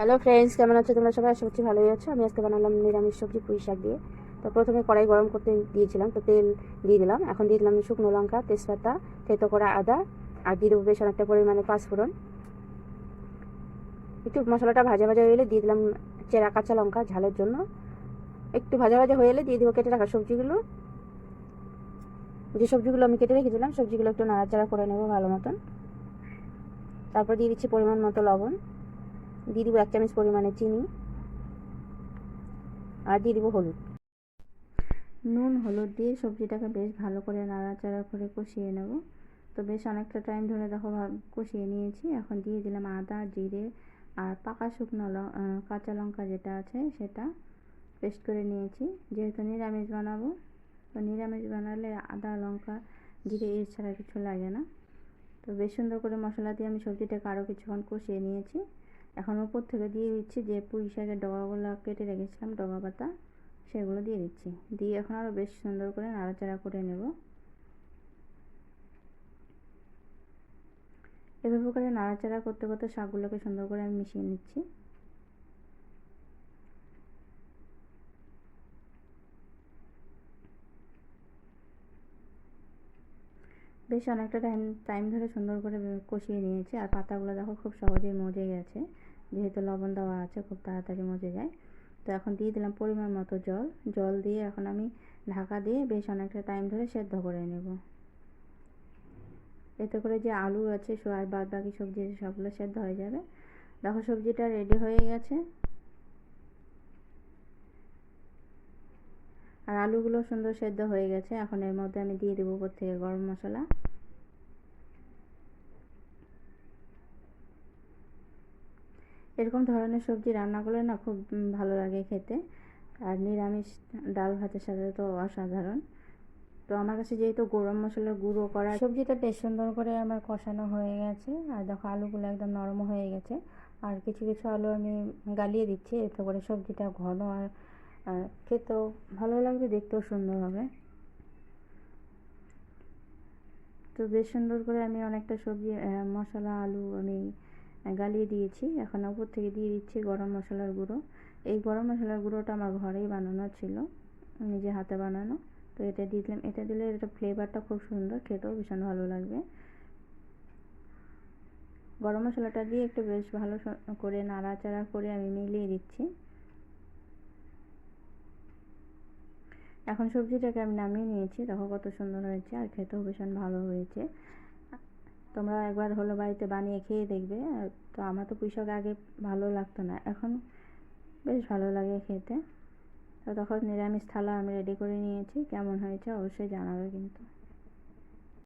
Hello friends, কেমন আছো তোমরা সবাই? আশা করছি ভালোই আছো। আমি আজকে বানালাম নিরামিষ সবজি পুঁই শাক দিয়ে। তো প্রথমে কড়াই গরম করতে দিয়েছিলাম, তো তেল দিয়ে দিলাম। এখন দিয়ে দিলাম শুকনো লঙ্কা, তেজপাতা, থেতো করা আদা, আর দিয়ে দেবো বেশ অনেকটা পরিমাণে পাঁচফোড়ন। একটু মশলাটা ভাজা ভাজা হয়ে এলে দিয়ে দিলাম চেরা কাঁচা লঙ্কা ঝালের জন্য। একটু ভাজা ভাজা হয়ে এলে দিয়ে দেবো কেটে রাখা সবজিগুলো। যে সবজিগুলো আমি কেটে রেখেছিলাম সেগুলো একটু নাড়াচাড়া করে নেবো ভালো মতন। তারপর দিয়ে দিচ্ছি পরিমাণ মতো লবণ, দিয়ে দিব 1 চামচ পরিমাণে চিনি, আর দিয়ে দিব হলুদ। নুন হলুদ দিয়ে সবজিটাকে বেশ ভালো করে নাড়াচাড়া করে কষিয়ে নেব। তো বেশ অনেকটা টাইম ধরে দেখো কষিয়ে নিয়েছি। এখন দিয়ে দিলাম আদা, জিরে আর পাকা শুকনো কাঁচা লঙ্কা যেটা আছে সেটা পেস্ট করে নিয়েছি। যেহেতু নিরামিষ বানাবো, তো নিরামিষ বানালে আদা লঙ্কা জিরে এর ছাড়া কিছু লাগে না। তো বেশ সুন্দর করে মশলা দিয়ে আমি সবজিটাকে আরও কিছুক্ষণ কষিয়ে নিয়েছি। এখন উপর থেকে দিয়ে দিচ্ছি যে পুঁই শাকের ডগাগুলো কেটে রেখেছিলাম, ডগা পাতা, সেগুলো দিয়ে দিচ্ছি। দিয়ে এখন আরও বেশ সুন্দর করে নাড়াচাড়া করে নেব। এভাবে করে নাড়াচাড়া করতে করতে শাকগুলোকে সুন্দর করে আমি মিশিয়ে নিচ্ছি। বেশ অনেকটা টাইম ধরে সুন্দর করে কষিয়ে নিয়েছি। আর পাতাগুলো দেখো খুব সহজেই মজে গেছে, যেহেতু লবণ দেওয়া আছে খুব তাড়াতাড়ি মজে যায়। তো এখন দিয়ে দিলাম পরিমাণ মতো জল। জল দিয়ে এখন আমি ঢাকা দিয়ে বেশ অনেকটা টাইম ধরে সেদ্ধ করে নেব। এতে করে যে আলু আছে আর বাদ বাকি সবজি আছে সবগুলো সেদ্ধ হয়ে যাবে। দেখো সবজিটা রেডি হয়ে গেছে, আর আলুগুলো সুন্দর সেদ্ধ হয়ে গেছে। এখন এর মধ্যে আমি দিয়ে দেবো উপর থেকে গরম মশলা। এরকম ধরনের সবজি রান্না করলে না খুব ভালো লাগে খেতে। আর নিরামিষ ডাল ভাতের সাথে তো অসাধারণ। তো আমার কাছে যেহেতু গরম মশলার গুঁড়ো করা, সবজিটা বেশ সুন্দর করে আমার কষানো হয়ে গেছে। আর দেখো আলুগুলো একদম নরম হয়ে গেছে। আর কিছু কিছু আলু আমি গালিয়ে দিচ্ছি, এতে করে সবজিটা ঘন আর খেতেও ভালো লাগবে, দেখতেও সুন্দর হবে। তো বেশ সুন্দর করে আমি অনেকটা সবজি মশলা আলু আমি গালিয়ে দিয়েছি। এখন উপর থেকে দিয়ে দিচ্ছি গরম মশলার গুঁড়ো। এই গরম মশলার গুঁড়োটা আমার ঘরেই বানানো ছিল, নিজে হাতে বানানো। তো এটা দিয়ে দিলাম, এটা দিলে এটা ফ্লেভারটা খুব সুন্দর, খেতেও ভীষণ ভালো লাগবে। গরম মশলাটা দিয়ে একটু বেশ ভালো করে নাড়াচাড়া করে আমি মিলিয়ে দিচ্ছি। এখন সবজিটাকে আমি নামিয়ে নিয়েছি, দেখো কত সুন্দর হয়েছে, আর খেতেও ভীষণ ভালো হয়েছে। তোমরা একবার হলো বাড়িতে বানিয়ে খেয়ে দেখবে। তো আমার তো পুঁই শাক আগে ভালো লাগতো না, এখন বেশ ভালো লাগে খেতে। তো তখন নিরামিষ থালা আমি রেডি করে নিয়েছি। কেমন হয়েছে অবশ্যই জানাবে কিন্তু।